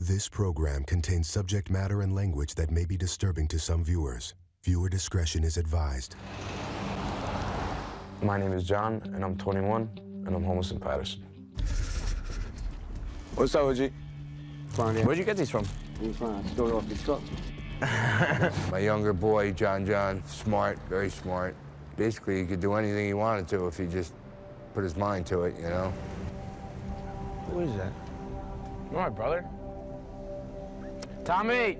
This program contains subject matter and language that may be disturbing to some viewers. Viewer discretion is advised. My name is John, and I'm 21, and I'm homeless in Patterson. What's up, OG? Fine, Where'd you get these from? I'm fine. Stole it off the truck. My younger boy, John, smart, very smart. Basically, he could do anything he wanted to if he just put his mind to it, you know? Who is that? My brother. Tommy!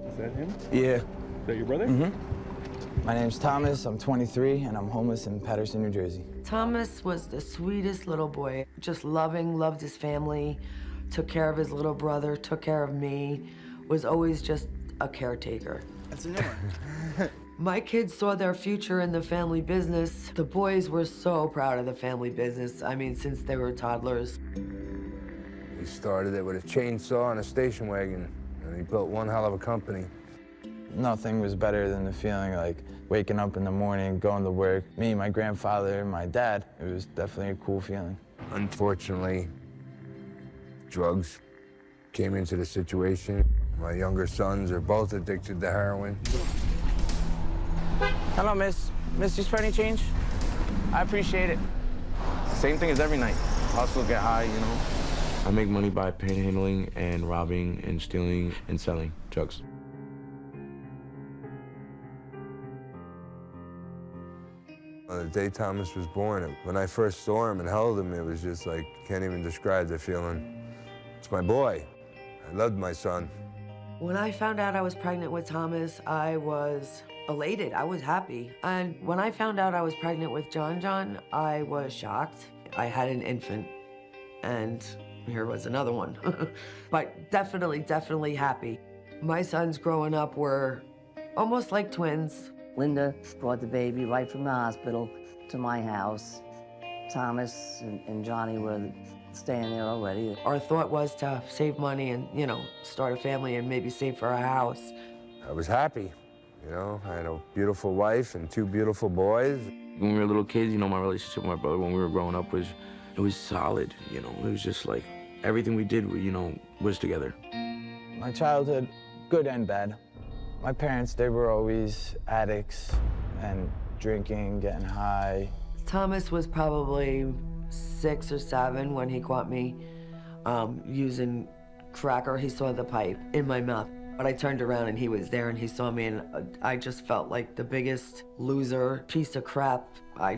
Is that him? Yeah. Is that your brother? Mm-hmm. My name's Thomas, I'm 23, and I'm homeless in Patterson, New Jersey. Thomas was the sweetest little boy, just loving, loved his family, took care of his little brother, took care of me, was always just a caretaker. That's a new one. My kids saw their future in the family business. The boys were so proud of the family business, I mean, since they were toddlers. He started it with a chainsaw and a station wagon, and he built one hell of a company. Nothing was better than the feeling like waking up in the morning, going to work. Me, my grandfather, and my dad, it was definitely a cool feeling. Unfortunately, drugs came into the situation. My younger sons are both addicted to heroin. Hello, miss. Miss, you spare any change? I appreciate it. Same thing as every night. Hustle, get high, you know? I make money by panhandling and robbing and stealing and selling drugs. The day Thomas was born, when I first saw him and held him, it was just like, can't even describe the feeling. It's my boy. I loved my son. When I found out I was pregnant with Thomas, I was elated, I was happy. And when I found out I was pregnant with John, I was shocked. I had an infant, and here was another one. But definitely happy. My sons growing up were almost like twins. Linda brought the baby right from the hospital to my house. Thomas and Johnny were staying there already. Our thought was to save money and, you know, start a family and maybe save for a house. I was happy, you know? I had a beautiful wife and two beautiful boys. When we were little kids, you know, my relationship with my brother when we were growing up was solid, you know? It was just like everything we did, you know, was together. My childhood, good and bad. My parents, they were always addicts and drinking, getting high. Thomas was probably 6 or 7 when he caught me using crack, or he saw the pipe in my mouth. But I turned around and he was there and he saw me, and I just felt like the biggest loser, piece of crap. I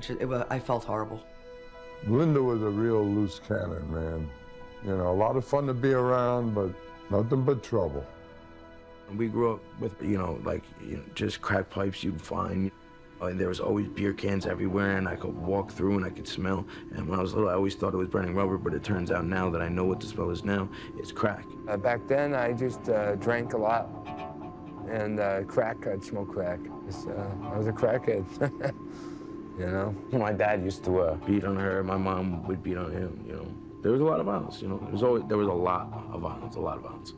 felt horrible. Linda was a real loose cannon, man. You know, a lot of fun to be around, but nothing but trouble. We grew up with, you know, like, you know, just crack pipes you'd find. And there was always beer cans everywhere, and I could walk through and I could smell. And when I was little, I always thought it was burning rubber, but it turns out now that I know what the smell is now, it's crack. Back then, I just drank a lot, and crack, I'd smoke crack. I was a crackhead, you know? My dad used to beat on her, my mom would beat on him, you know? There was a lot of violence, you know? There was a lot of violence.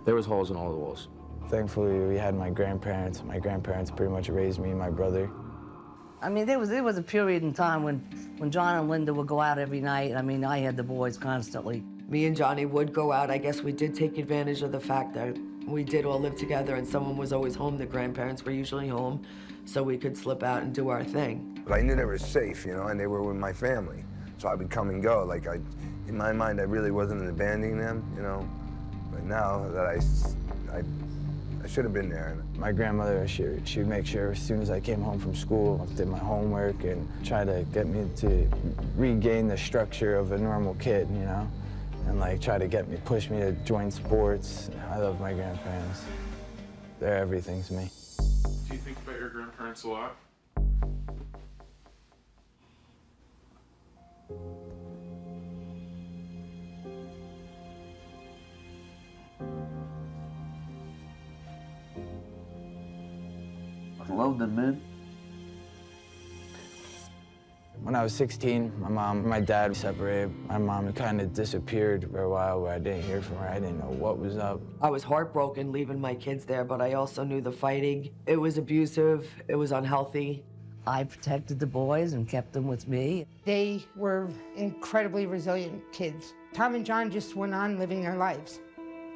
There was holes in all the walls. Thankfully, we had my grandparents. My grandparents pretty much raised me and my brother. I mean, there was a period in time when John and Linda would go out every night. I mean, I had the boys constantly. Me and Johnny would go out. I guess we did take advantage of the fact that we did all live together and someone was always home. The grandparents were usually home, so we could slip out and do our thing. But I knew they were safe, you know, and they were with my family. So I would come and go. Like, in my mind, I really wasn't abandoning them, you know? But now that I should have been there. My grandmother, she would make sure as soon as I came home from school, I did my homework and try to get me to regain the structure of a normal kid, you know? And like try to push me to join sports. I love my grandparents. They're everything to me. Do you think about your grandparents a lot? I love them, man. When I was 16, my mom and my dad separated. My mom kind of disappeared for a while where I didn't hear from her. I didn't know what was up. I was heartbroken leaving my kids there, but I also knew the fighting. It was abusive, it was unhealthy. I protected the boys and kept them with me. They were incredibly resilient kids. Tom and John just went on living their lives.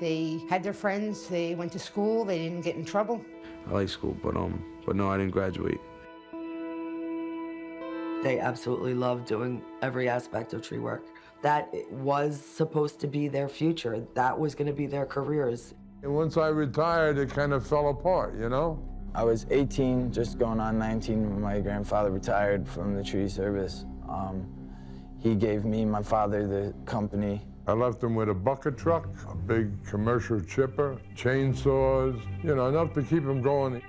They had their friends, they went to school, they didn't get in trouble. I like school, but no, I didn't graduate. They absolutely loved doing every aspect of tree work. That was supposed to be their future. That was going to be their careers. And once I retired, it kind of fell apart, you know? I was 18, just going on 19 when my grandfather retired from the tree service. He gave me, my father, the company. I left him with a bucket truck, a big commercial chipper, chainsaws, you know, enough to keep him going.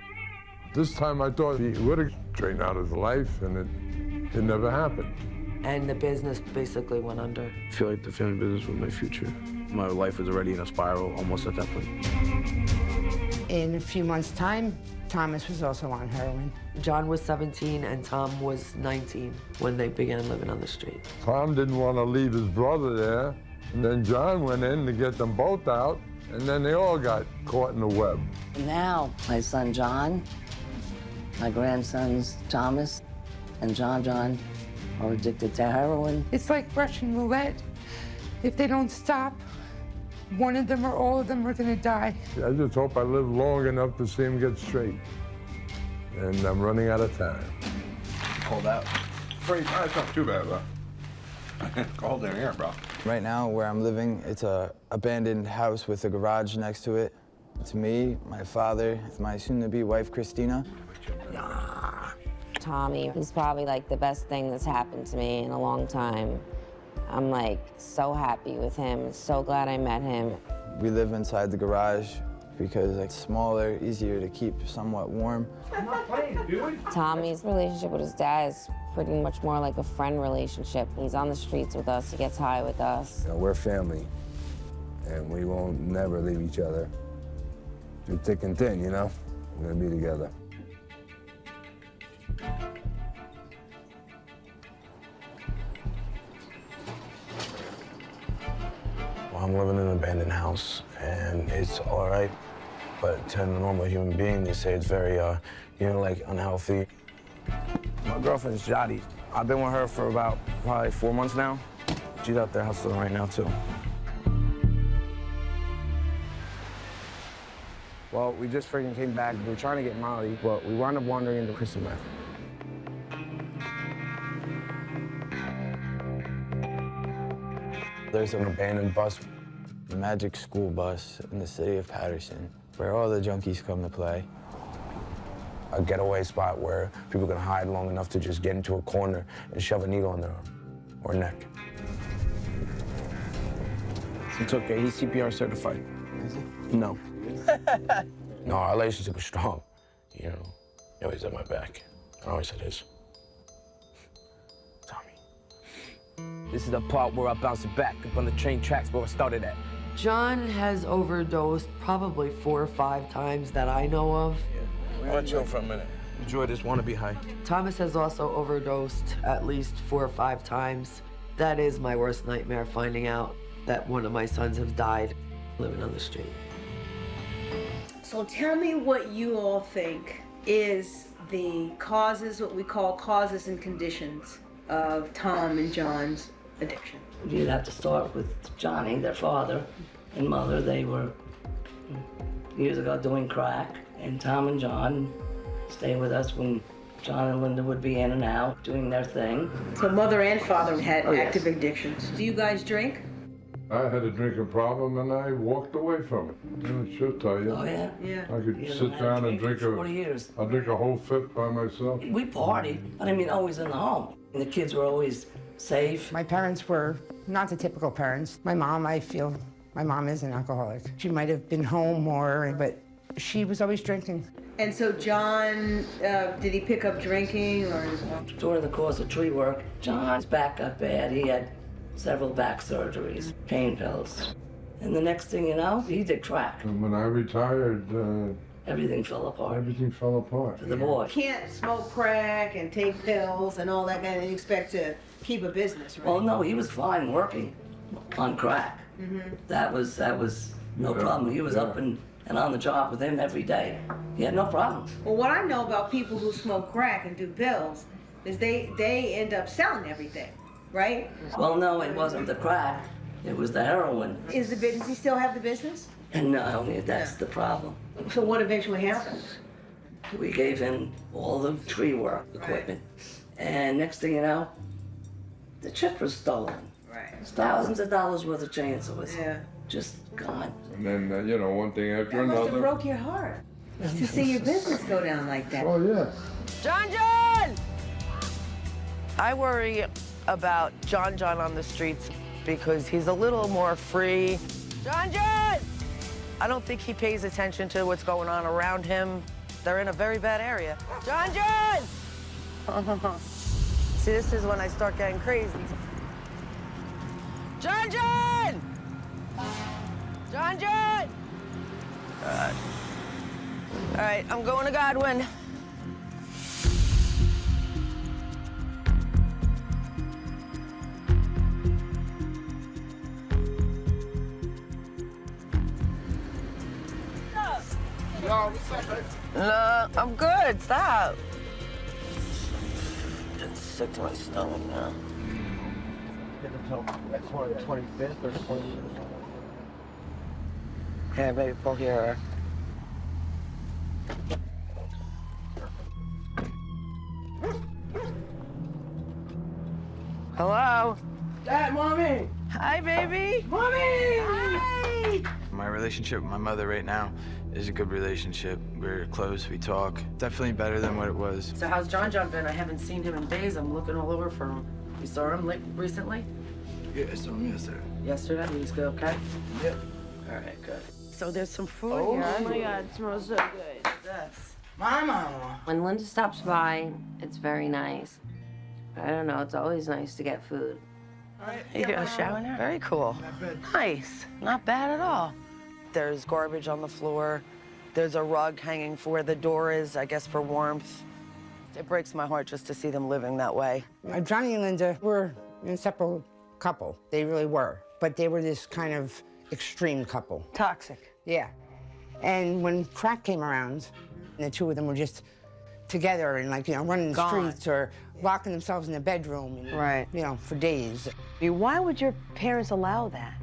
This time I thought he would have straightened out his life, and it never happened. And the business basically went under. I feel like the family business was my future. My life was already in a spiral almost at that point. In a few months' time, Thomas was also on heroin. John was 17 and Tom was 19 when they began living on the street. Tom didn't want to leave his brother there, and then John went in to get them both out, and then they all got caught in the web. Now, my son John, my grandsons Thomas and John are addicted to heroin. It's like Russian roulette. If they don't stop, one of them or all of them are gonna die. I just hope I live long enough to see him get straight. And I'm running out of time. Hold out. It's not too bad, bro. Cold in here, bro. Right now, where I'm living, it's a abandoned house with a garage next to it. It's me, my father, my soon-to-be wife, Christina. Tommy, he's probably like the best thing that's happened to me in a long time. I'm like so happy with him, so glad I met him. We live inside the garage because it's smaller, easier to keep somewhat warm. I'm not playing, dude. Tommy's relationship with his dad is pretty much more like a friend relationship. He's on the streets with us, he gets high with us. You know, we're family, and we won't never leave each other. Through thick and thin, you know? We're gonna be together. Well, I'm living in an abandoned house, and it's all right. But to a normal human being, they say it's very, like unhealthy. My girlfriend's Jotty. I've been with her for about probably 4 months now. She's out there hustling right now, too. Well, we just freaking came back. We were trying to get Molly, but we wound up wandering into crystal meth. There's an abandoned bus, the Magic School Bus in the city of Patterson, where all the junkies come to play. A getaway spot where people can hide long enough to just get into a corner and shove a needle in their arm or neck. It's okay, he's CPR certified. Is he? No. No, our relationship was strong. You know, he always had my back. I always had his. Tommy. This is the part where I bounce it back up on the train tracks where I started at. John has overdosed probably 4 or 5 times that I know of. I want to chill for a minute. Enjoy this wannabe high. Thomas has also overdosed at least 4 or 5 times. That is my worst nightmare, finding out that one of my sons have died living on the street. So tell me what you all think is the causes, what we call causes and conditions of Tom and John's addiction. You'd have to start with Johnny, their father and mother. They were years ago doing crack, and Tom and John stayed with us when John and Linda would be in and out doing their thing. So mother and father had active addictions. Do you guys drink? I had a drinking problem, and I walked away from it. I should tell you. Oh, yeah? Yeah. I could sit down and drink 40 years. I'll drink a whole fifth by myself. We partied, but I mean always in the home. And the kids were always safe. My parents were not the typical parents. My mom, I feel, my mom is an alcoholic. She might have been home more, but she was always drinking. And so John, did he pick up drinking or? During the course of tree work, John's back got bad. He had several back surgeries, pain pills. And the next thing you know, he did crack. And when I retired, everything fell apart. Everything fell apart. For the boy. You can't smoke crack and take pills and all that and expect to keep a business, right? Oh no, he was fine working on crack. That was no problem. He was up and on the job with him every day. He had no problem. Well, what I know about people who smoke crack and do pills is they end up selling everything, right? Well, no, it wasn't the crack. It was the heroin. Is the business, does he still have the business? And no, that's the problem. So what eventually happened? We gave him all the tree work equipment. And next thing you know, the chip was stolen. Right. Thousands of dollars worth of chainsaws. Yeah. Just gone. And then, you know, one thing after That must have another. broke your heart to see your business go down like that. Oh, yeah. John! I worry about John on the streets because he's a little more free. John! I don't think he pays attention to what's going on around him. They're in a very bad area. John! See, this is when I start getting crazy. John! John! God. All right, I'm going to Godwin. No, I'm good. Stop. Getting sick to my stomach now. That's 25th or 26th. Yeah, baby, pull here. Hello? Dad, Mommy! Hi, baby. Mommy! Hi! My relationship with my mother right now is a good relationship. We're close, we talk. Definitely better than what it was. So how's John been? I haven't seen him in days. I'm looking all over for him. You saw him recently? Yeah, I saw him yesterday. Yesterday? He's good, okay? Yep. All right, good. So there's some food Oh, here. my God, it smells so good. Yes. Mama! When Linda stops by, it's very nice. I don't know, it's always nice to get food. You get a shower now? Very cool. Nice. Not bad at all. There's garbage on the floor. There's a rug hanging for where the door is, I guess for warmth. It breaks my heart just to see them living that way. Johnny and Linda were an inseparable couple. They really were. But they were this kind of extreme couple. Toxic. Yeah. And when crack came around, the two of them were just together and, like, you know, running the Gone. streets or locking themselves in the bedroom and, Right. you know, for days. Why would your parents allow that?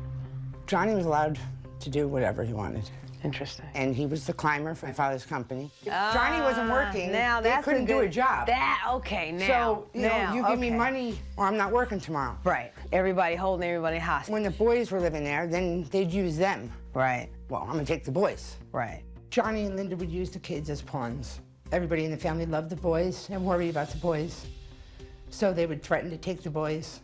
Johnny was allowed to do whatever he wanted. Interesting. And he was the climber for my father's company. If Johnny wasn't working, now they that's couldn't do a job. Okay, now. So, you know, now, you give me okay. money or I'm not working tomorrow. Right. Everybody holding everybody hostage. When the boys were living there, then they'd use them. Right. Well, I'm gonna take the boys. Right. Johnny and Linda would use the kids as pawns. Everybody in the family loved the boys and worried about the boys. So they would threaten to take the boys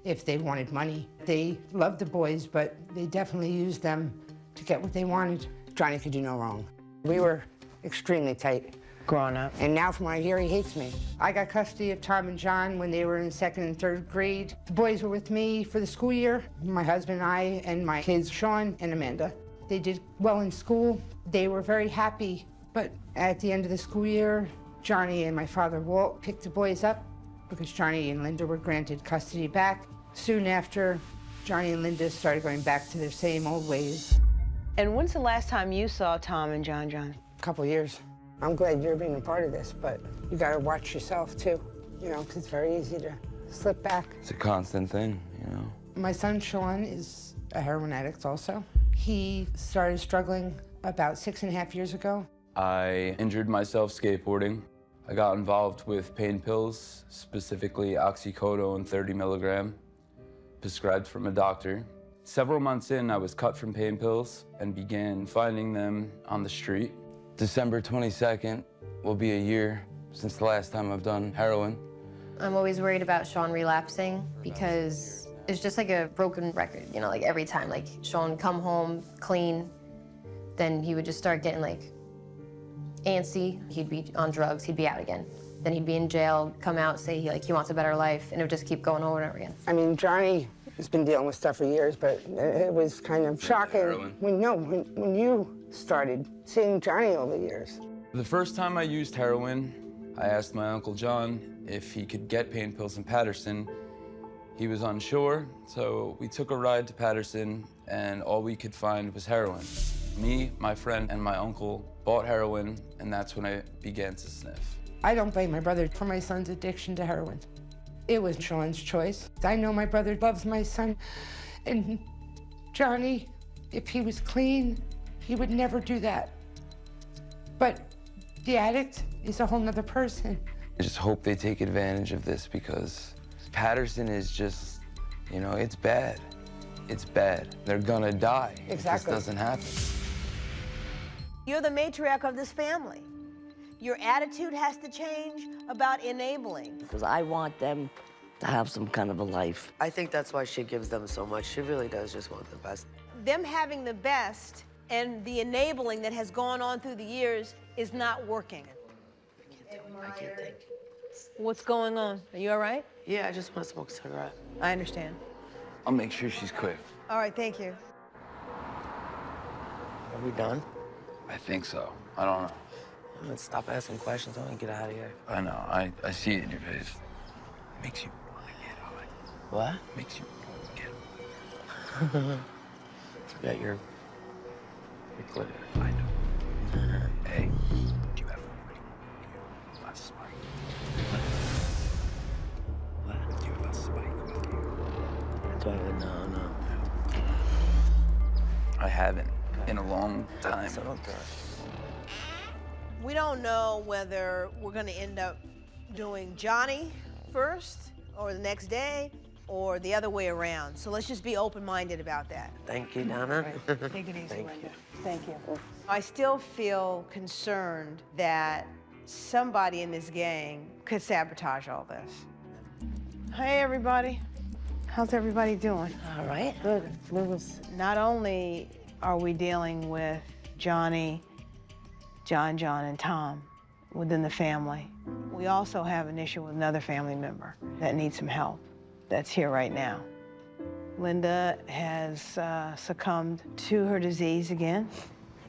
if they wanted money. They loved the boys, but they definitely used them to get what they wanted. Johnny could do no wrong. We were extremely tight. Growing up. And now from what I hear, he hates me. I got custody of Tom and John when they were in 2nd and 3rd grade. The boys were with me for the school year. My husband and I and my kids, Sean and Amanda. They did well in school. They were very happy. But at the end of the school year, Johnny and my father, Walt, picked the boys up because Johnny and Linda were granted custody back. Soon after, Johnny and Linda started going back to their same old ways. And when's the last time you saw Tom and John? A couple years. I'm glad you're being a part of this, but you gotta watch yourself too, you know, because it's very easy to slip back. It's a constant thing, you know. My son, Sean, is a heroin addict also. He started struggling about 6.5 years ago. I injured myself skateboarding. I got involved with pain pills, specifically oxycodone 30 milligram, prescribed from a doctor. Several months in, I was cut from pain pills and began finding them on the street. December 22nd will be a year since the last time I've done heroin. I'm always worried about Sean relapsing because it's just like a broken record, you know, like every time, like Sean would come home clean, then he would just start getting like antsy. He'd be on drugs, he'd be out again. Then he'd be in jail, come out, say he wants a better life, and it would just keep going over and over again. I mean, Johnny has been dealing with stuff for years, but it was kind of shocking when you started seeing Johnny over the years. The first time I used heroin, I asked my Uncle John if he could get pain pills in Patterson. He was unsure, so we took a ride to Patterson, and all we could find was heroin. Me, my friend, and my uncle bought heroin, and that's when I began to sniff. I don't blame my brother for my son's addiction to heroin. It was Sean's choice. I know my brother loves my son, And Johnny, if he was clean, he would never do that. But the addict is a whole nother person. I just hope they take advantage of this because Patterson is just, you know, it's bad. It's bad. They're gonna die if this doesn't happen. You're the matriarch of this family. Your attitude has to change about enabling. Because I want them to have some kind of a life. I think that's why she gives them so much. She really does just want the best. Them having the best and the enabling that has gone on through the years is not working. I can't think. What's going on? Are you all right? Yeah, I just want to smoke a cigarette. I understand. I'll make sure she's clear. All right, thank you. Are we done? I think so. I don't know. Let's stop asking questions. I want to get out of here. I know. I see it in your face. Makes you want to get high. What? Makes you want to get high. Forget your glitter. I know. Hey, do you have a spike? What? Do you have a spike with you? Do I have a no? I haven't in a long time. So don't do it. We don't know whether we're going to end up doing Johnny first or the next day or the other way around. So let's just be open-minded about that. Thank you, Donna. Take it easy, Thank Linda. you. Thank you. I still feel concerned that somebody in this gang could sabotage all this. Hey, everybody. How's everybody doing? All right. Good. Not only are we dealing with Johnny, John, and Tom within the family, we also have an issue with another family member that needs some help that's here right now. Linda has succumbed to her disease again,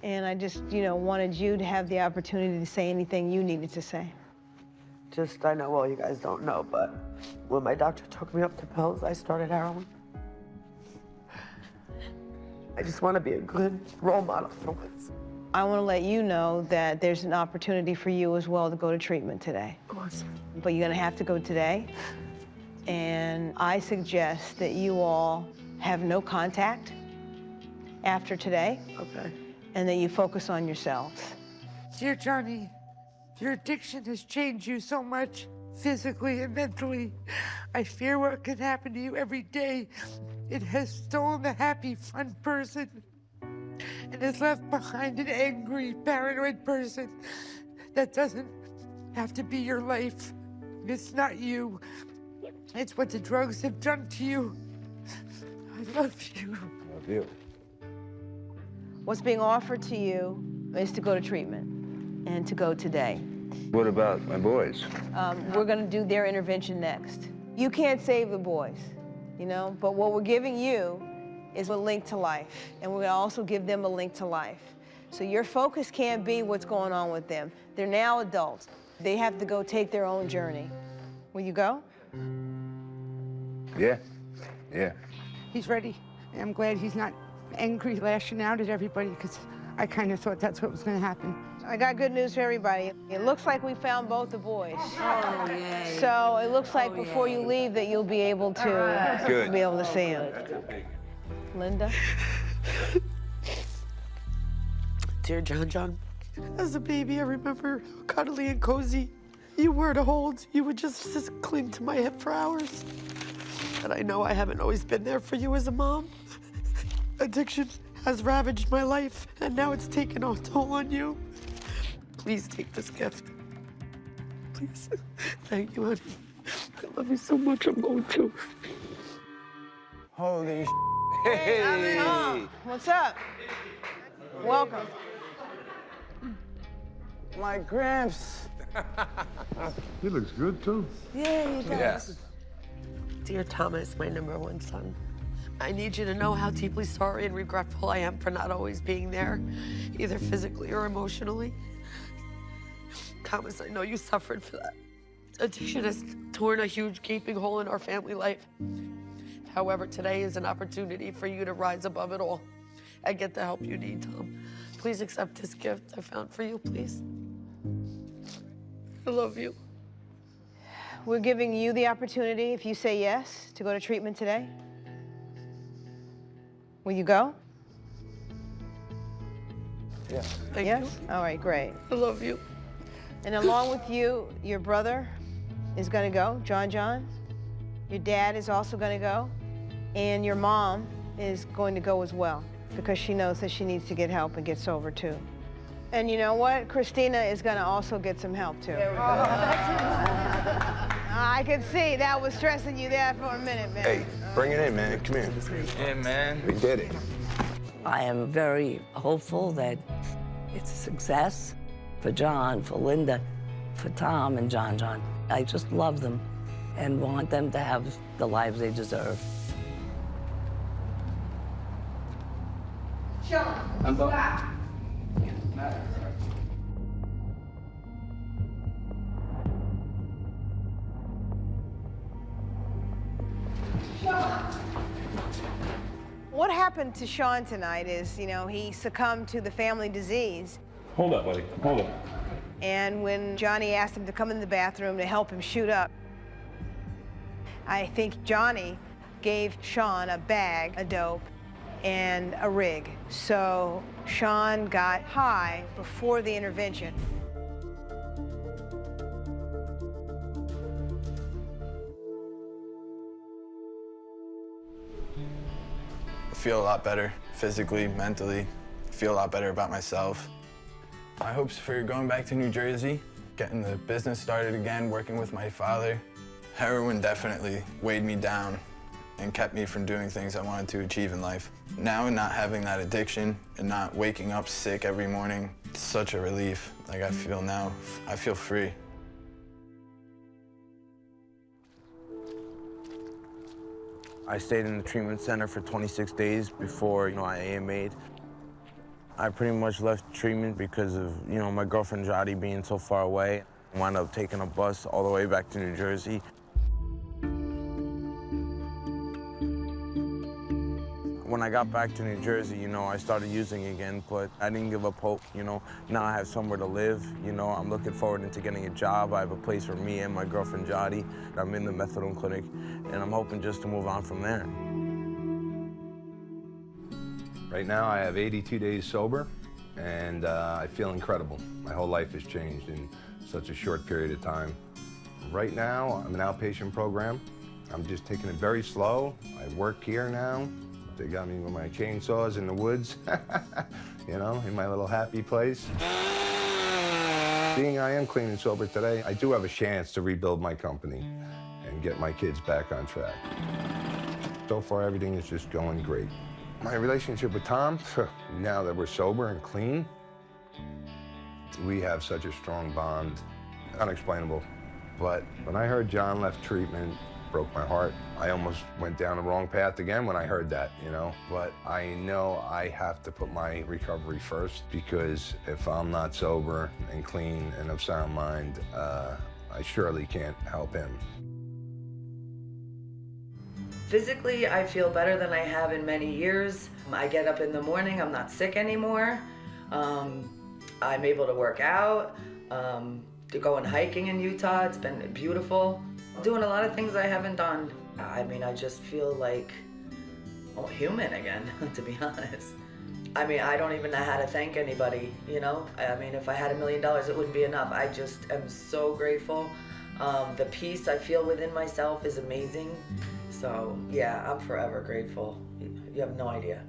and I just, wanted you to have the opportunity to say anything you needed to say. Just, I know, well, you guys don't know, but when my doctor took me off the pills, I started heroin. I just want to be a good role model for once. I want to let you know that there's an opportunity for you as well to go to treatment today. Awesome. But you're going to have to go today. And I suggest that you all have no contact after today. Okay. And that you focus on yourselves. Dear Johnny, your addiction has changed you so much, physically and mentally. I fear what can happen to you every day. It has stolen the happy, fun person and has left behind an angry, paranoid person that doesn't have to be your life. It's not you. It's what the drugs have done to you. I love you. I love you. What's being offered to you is to go to treatment and to go today. What about my boys? We're going to do their intervention next. You can't save the boys, but what we're giving you is a link to life, and we're going to also give them a link to life. So your focus can't be what's going on with them. They're now adults. They have to go take their own journey. Will you go? Yeah. He's ready. And I'm glad he's not angry, lashing out at everybody, because I kind of thought that's what was going to happen. I got good news for everybody. It looks like we found both the boys. Oh, yay. So it looks like before you leave that you'll be able to Good. be able to see him. Linda? Dear John, as a baby, I remember how cuddly and cozy you were to hold. You would just cling to my hip for hours. And I know I haven't always been there for you as a mom. Addiction has ravaged my life, and now it's taken a toll on you. Please take this gift. Please. Thank you, honey. I love you so much. I'm going to. Holy sh**. Hey, Tom. What's up? Welcome. My Gramps. He looks good, too. Yeah, he does. Yes. Dear Thomas, my #1 son, I need you to know how deeply sorry and regretful I am for not always being there, either physically or emotionally. Thomas, I know you suffered for that. Addiction has torn a huge gaping hole in our family life. However, today is an opportunity for you to rise above it all and get the help you need, Tom. Please accept this gift I found for you, please. I love you. We're giving you the opportunity, if you say yes, to go to treatment today. Will you go? Yeah. Yes? All right, great. I love you. And along with you, your brother is going to go, John. Your dad is also going to go. And your mom is going to go as well, because she knows that she needs to get help and get sober too. And you know what? Christina is going to also get some help too. There we go. I could see that was stressing you there for a minute, man. Hey, bring it in, man. Come here. Yeah, man. We did it. I am very hopeful that it's a success for John, for Linda, for Tom and John. I just love them and want them to have the lives they deserve. Sean, stop. What happened to Sean tonight is, you know, he succumbed to the family disease. Hold up, buddy. Hold up. And when Johnny asked him to come in the bathroom to help him shoot up, I think Johnny gave Sean a bag of dope and a rig. So Sean got high before the intervention. I feel a lot better physically, mentally. I feel a lot better about myself. My hopes for going back to New Jersey, getting the business started again, working with my father. Heroin definitely weighed me down and kept me from doing things I wanted to achieve in life. Now, not having that addiction and not waking up sick every morning, it's such a relief. Like I feel now, I feel free. I stayed in the treatment center for 26 days before, I AMA'd. I pretty much left treatment because of, my girlfriend Jody being so far away. I wound up taking a bus all the way back to New Jersey. When I got back to New Jersey, I started using again, but I didn't give up hope, Now I have somewhere to live, I'm looking forward into getting a job. I have a place for me and my girlfriend Jody. I'm in the methadone clinic, and I'm hoping just to move on from there. Right now, I have 82 days sober, and I feel incredible. My whole life has changed in such a short period of time. Right now, I'm an outpatient program. I'm just taking it very slow. I work here now. They got me with my chainsaws in the woods, in my little happy place. Being I am clean and sober today, I do have a chance to rebuild my company and get my kids back on track. So far, everything is just going great. My relationship with Tom, now that we're sober and clean, we have such a strong bond, unexplainable. But when I heard John left treatment, broke my heart. I almost went down the wrong path again when I heard that, But I know I have to put my recovery first, because if I'm not sober and clean and of sound mind, I surely can't help him. Physically, I feel better than I have in many years. I get up in the morning, I'm not sick anymore. I'm able to work out, going hiking in Utah, it's been beautiful. Doing a lot of things I haven't done. I just feel like human again, to be honest. I don't even know how to thank anybody, If I had $1 million, it wouldn't be enough. I just am so grateful. The peace I feel within myself is amazing. So, yeah, I'm forever grateful. You have no idea.